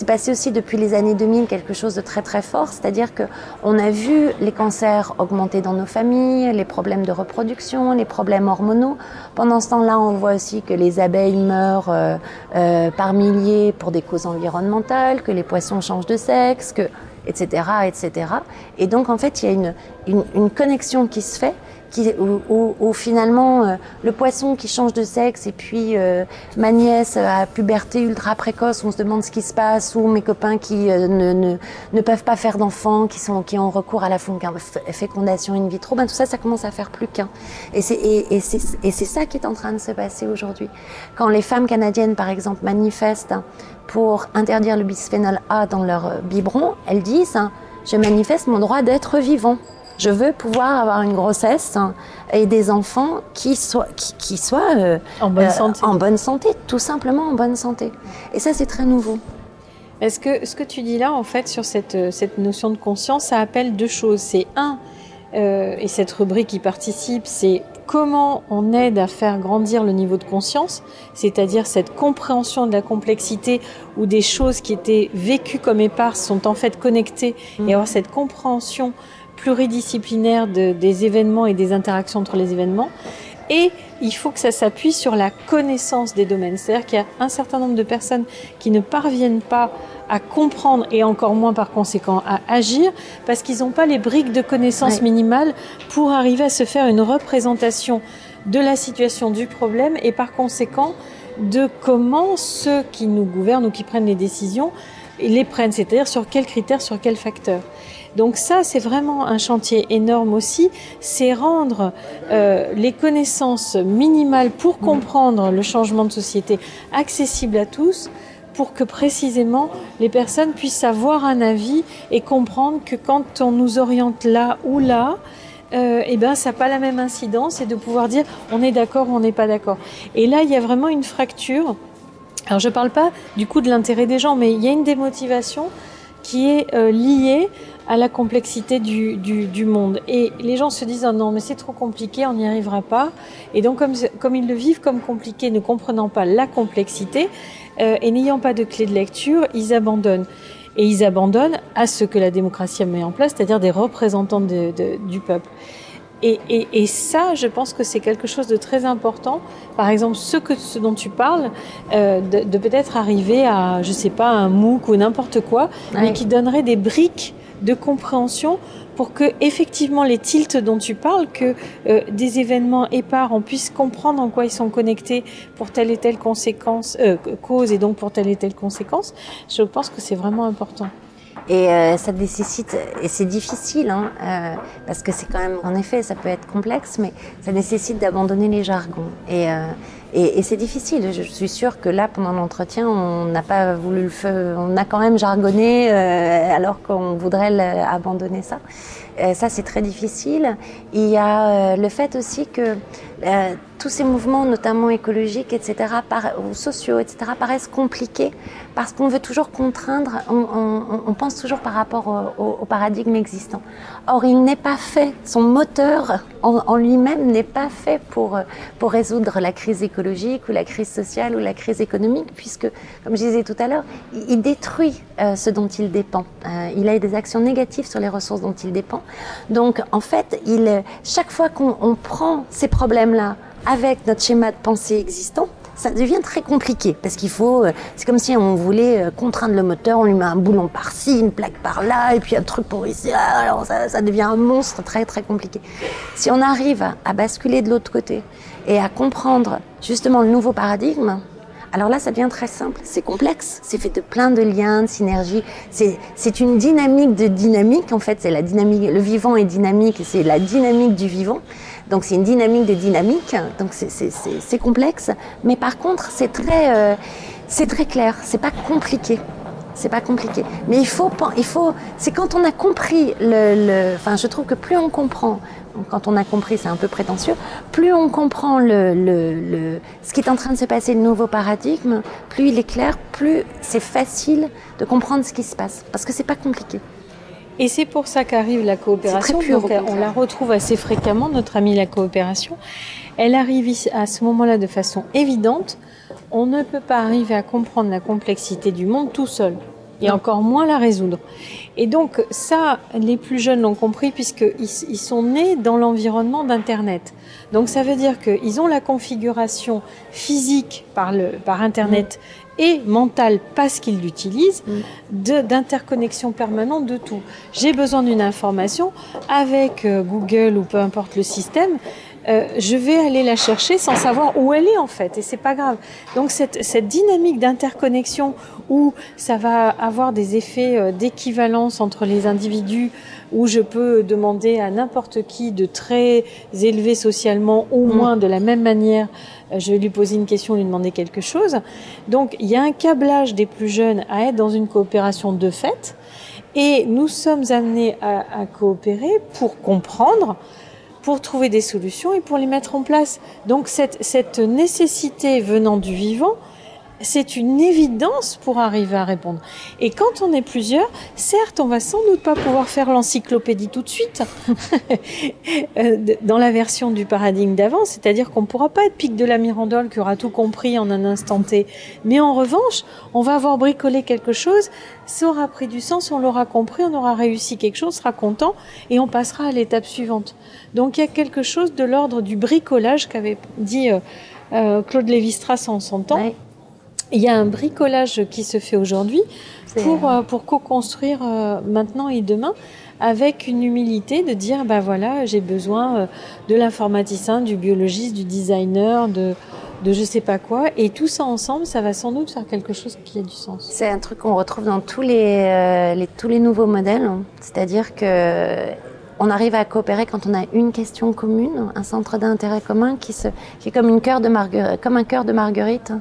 s'est passé aussi depuis les années 2000 quelque chose de très très fort, c'est-à-dire qu'on a vu les cancers augmenter dans nos familles, les problèmes de reproduction, les problèmes hormonaux. Pendant ce temps-là, on voit aussi que les abeilles meurent par milliers pour des causes environnementales, que les poissons changent de sexe, etc., etc. Et donc en fait, il y a une connexion qui se fait, où finalement le poisson qui change de sexe et puis ma nièce à puberté ultra précoce, on se demande ce qui se passe, ou mes copains qui ne peuvent pas faire d'enfants, qui ont recours à la fécondation in vitro, tout ça commence à faire plus qu'un. Et c'est ça qui est en train de se passer aujourd'hui. Quand les femmes canadiennes, par exemple, manifestent pour interdire le bisphénol A dans leur biberon, elles disent « Je manifeste mon droit d'être vivant ». Je veux pouvoir avoir une grossesse et des enfants qui soient en bonne santé. En bonne santé, tout simplement en bonne santé. Et ça, c'est très nouveau. Est-ce que ce que tu dis là, en fait, sur cette notion de conscience, ça appelle deux choses. C'est et cette rubrique y participe, c'est comment on aide à faire grandir le niveau de conscience, c'est-à-dire cette compréhension de la complexité où des choses qui étaient vécues comme éparses sont en fait connectées et avoir cette compréhension pluridisciplinaire des événements et des interactions entre les événements. Et il faut que ça s'appuie sur la connaissance des domaines. C'est-à-dire qu'il y a un certain nombre de personnes qui ne parviennent pas à comprendre et encore moins par conséquent à agir parce qu'ils n'ont pas les briques de connaissances minimales pour arriver à se faire une représentation de la situation du problème et par conséquent de comment ceux qui nous gouvernent ou qui prennent les décisions les prennent, c'est-à-dire sur quels critères, sur quels facteurs. Donc ça, c'est vraiment un chantier énorme aussi, c'est rendre les connaissances minimales pour comprendre le changement de société accessibles à tous, pour que précisément les personnes puissent avoir un avis et comprendre que quand on nous oriente là ou là, ça n'a pas la même incidence et de pouvoir dire on est d'accord ou on n'est pas d'accord. Et là, il y a vraiment une fracture. Alors je ne parle pas du coup de l'intérêt des gens, mais il y a une démotivation qui est liée à la complexité du monde. Et les gens se disent « non, mais c'est trop compliqué, on n'y arrivera pas ». Et donc, comme ils le vivent comme compliqué, ne comprenant pas la complexité et n'ayant pas de clé de lecture, ils abandonnent. Et ils abandonnent à ce que la démocratie a mis en place, c'est-à-dire des représentants du peuple. Et ça, je pense que c'est quelque chose de très important. Par exemple, ce dont tu parles, de peut-être arriver à, je sais pas, un MOOC ou n'importe quoi, mais qui donnerait des briques de compréhension pour que, effectivement, les tilts dont tu parles, que des événements épars, on puisse comprendre en quoi ils sont connectés pour telle et telle cause et donc pour telle et telle conséquence. Je pense que c'est vraiment important. Et ça nécessite, et c'est difficile, parce que c'est quand même, en effet, ça peut être complexe, mais ça nécessite d'abandonner les jargons. Et c'est difficile. Je suis sûre que là, pendant l'entretien, on n'a pas voulu on a quand même jargonné, alors qu'on voudrait abandonner ça. Ça, c'est très difficile. Il y a le fait aussi que tous ces mouvements, notamment écologiques, etc., ou sociaux, etc., paraissent compliqués parce qu'on veut toujours contraindre, on pense toujours par rapport au paradigme existant. Or, il n'est pas fait, son moteur en lui-même n'est pas fait pour résoudre la crise écologique ou la crise sociale ou la crise économique, puisque, comme je disais tout à l'heure, il détruit ce dont il dépend. Il a des actions négatives sur les ressources dont il dépend. Donc, en fait, chaque fois qu'on prend ces problèmes-là avec notre schéma de pensée existant, ça devient très compliqué parce qu'il faut, c'est comme si on voulait contraindre le moteur, on lui met un boulon par-ci, une plaque par-là et puis un truc pour ici, alors ça devient un monstre très très compliqué. Si on arrive à basculer de l'autre côté et à comprendre justement le nouveau paradigme, alors là, ça devient très simple. C'est complexe, c'est fait de plein de liens, de synergies. C'est une dynamique de dynamique. En fait, c'est la dynamique. Le vivant est dynamique, et c'est la dynamique du vivant. Donc, c'est une dynamique de dynamique. Donc, c'est complexe. Mais par contre, c'est très clair. C'est pas compliqué. C'est pas compliqué. Mais il faut. C'est quand on a compris enfin, je trouve que plus on comprend. Quand on a compris, c'est un peu prétentieux, plus on comprend ce qui est en train de se passer, le nouveau paradigme, plus il est clair, plus c'est facile de comprendre ce qui se passe. Parce que c'est pas compliqué. Et c'est pour ça qu'arrive la coopération. Donc, on la retrouve assez fréquemment, notre amie la coopération. Elle arrive à ce moment-là de façon évidente. On ne peut pas arriver à comprendre la complexité du monde tout seul. et encore moins la résoudre. Et donc ça, les plus jeunes l'ont compris puisqu'ils sont nés dans l'environnement d'Internet. Donc ça veut dire qu'ils ont la configuration physique par Internet et mentale parce qu'ils l'utilisent, d'interconnexion permanente de tout. J'ai besoin d'une information avec Google ou peu importe le système. Je vais aller la chercher sans savoir où elle est en fait, et c'est pas grave. Donc cette dynamique d'interconnexion où ça va avoir des effets d'équivalence entre les individus, où je peux demander à n'importe qui de très élevé socialement, au moins de la même manière, je vais lui poser une question, lui demander quelque chose. Donc il y a un câblage des plus jeunes à être dans une coopération de fait, et nous sommes amenés à coopérer pour comprendre, pour trouver des solutions et pour les mettre en place. Donc cette nécessité venant du vivant, c'est une évidence pour arriver à répondre. Et quand on est plusieurs, certes, on va sans doute pas pouvoir faire l'encyclopédie tout de suite dans la version du paradigme d'avant, c'est-à-dire qu'on pourra pas être Pic de la Mirandole qui aura tout compris en un instant T. Mais en revanche, on va avoir bricolé quelque chose, ça aura pris du sens, on l'aura compris, on aura réussi quelque chose, on sera content et on passera à l'étape suivante. Donc il y a quelque chose de l'ordre du bricolage qu'avait dit Claude Lévi-Strauss en son temps. Ouais. Il y a un bricolage qui se fait aujourd'hui pour co-construire maintenant et demain, avec une humilité de dire, ben voilà, j'ai besoin de l'informaticien, du biologiste, du designer, de je sais pas quoi, et tout ça ensemble, ça va sans doute faire quelque chose qui a du sens. C'est un truc qu'on retrouve dans tous les nouveaux modèles, hein. C'est-à-dire que on arrive à coopérer quand on a une question commune, un centre d'intérêt commun qui est comme un cœur de marguerite.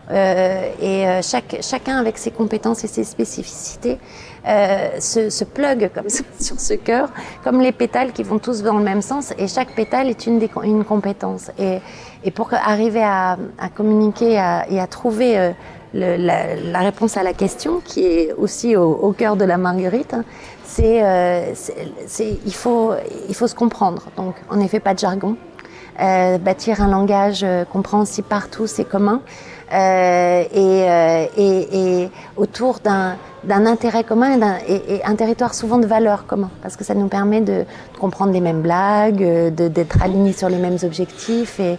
Chacun avec ses compétences et ses spécificités se plug comme ça sur ce cœur, comme les pétales qui vont tous dans le même sens, et chaque pétale est une compétence. Et pour arriver à communiquer et à trouver la réponse à la question, qui est aussi au cœur de la marguerite, hein, il faut se comprendre. Donc, en effet, pas de jargon. Bâtir un langage compréhensible par tous, c'est commun. Et autour d'un intérêt commun et un territoire souvent de valeurs communs, parce que ça nous permet de comprendre les mêmes blagues, d'être alignés sur les mêmes objectifs et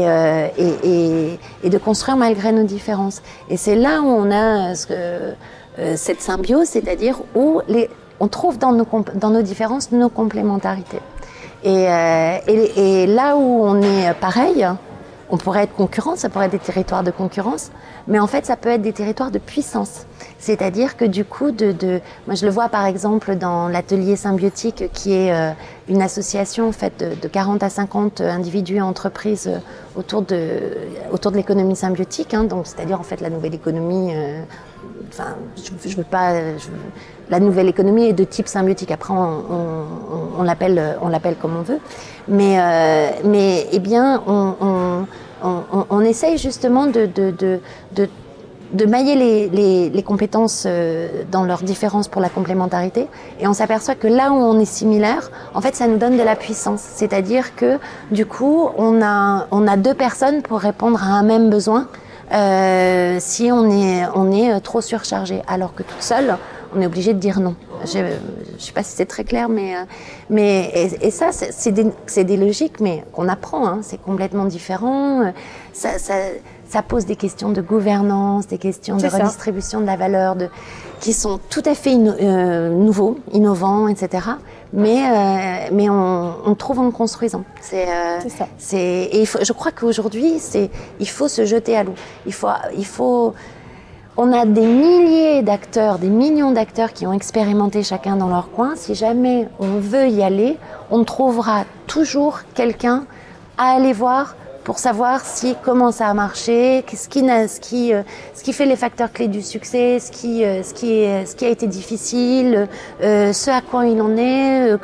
de construire malgré nos différences. Et c'est là où on a cette symbiose, c'est-à-dire où on trouve dans nos différences nos complémentarités. Et là où on est pareil, on pourrait être concurrents, ça pourrait être des territoires de concurrence, mais en fait ça peut être des territoires de puissance. C'est-à-dire que du coup, moi je le vois par exemple dans l'atelier symbiotique, qui est une association en fait de 40 à 50 individus et entreprises autour de l'économie symbiotique, hein, donc c'est-à-dire en fait la nouvelle économie. La nouvelle économie est de type symbiotique. Après, on l'appelle comme on veut. Mais eh bien, on essaye justement de mailler les compétences dans leurs différences pour la complémentarité. Et on s'aperçoit que là où on est similaire, en fait, ça nous donne de la puissance. C'est-à-dire que, du coup, on a deux personnes pour répondre à un même besoin. Si on est trop surchargé, alors que toute seule, on est obligé de dire non. Je sais pas si c'est très clair, mais ça, c'est des logiques, mais qu'on apprend, hein, c'est complètement différent. Ça pose des questions de gouvernance, des questions de redistribution de la valeur, qui sont tout à fait nouveaux, innovants, etc. Mais on trouve en construisant. C'est ça. Et je crois qu'aujourd'hui, il faut se jeter à l'eau. On a des milliers d'acteurs, des millions d'acteurs qui ont expérimenté chacun dans leur coin. Si jamais on veut y aller, on trouvera toujours quelqu'un à aller voir pour savoir comment ça a marché, ce qui fait les facteurs clés du succès, ce qui a été difficile, ce à quoi il en est,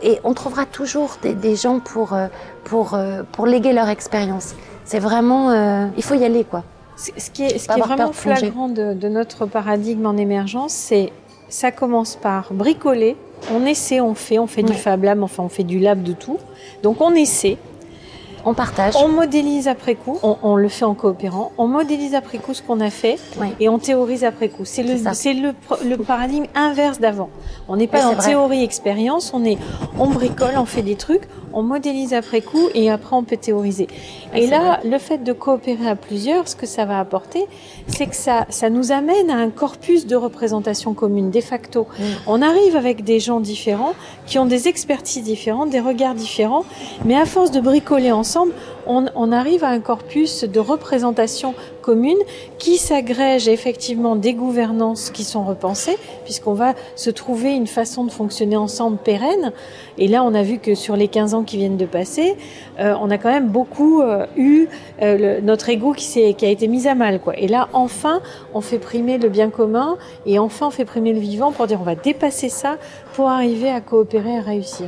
et on trouvera toujours des gens pour léguer leur expérience. C'est vraiment, il faut y aller, quoi. Ce qui est vraiment flagrant de notre paradigme en émergence, c'est ça commence par bricoler, on essaie, on fait du Fab Lab, enfin on fait du lab de tout. Donc on essaie. On partage. On modélise après coup, on le fait en coopérant, on modélise après coup ce qu'on a fait Oui. et on théorise après coup. C'est le paradigme inverse d'avant. On n'est pas Oui, dans c'est vrai. théorie-expérience, on bricole, on fait des trucs, on modélise après coup et après on peut théoriser. Oui, et c'est là, vrai. le fait de coopérer à plusieurs, ce que ça va apporter, c'est que ça nous amène à un corpus de représentation commune, de facto. On arrive avec des gens différents, qui ont des expertises différentes, des regards différents, mais à force de bricoler ensemble, on arrive à un corpus de représentation commune qui s'agrège effectivement des gouvernances qui sont repensées, puisqu'on va se trouver une façon de fonctionner ensemble pérenne. Et là, on a vu que sur les 15 ans qui viennent de passer, on a quand même beaucoup eu notre ego qui a été mis à mal, quoi. Et là, enfin, on fait primer le bien commun et enfin, on fait primer le vivant pour dire on va dépasser ça pour arriver à coopérer et à réussir.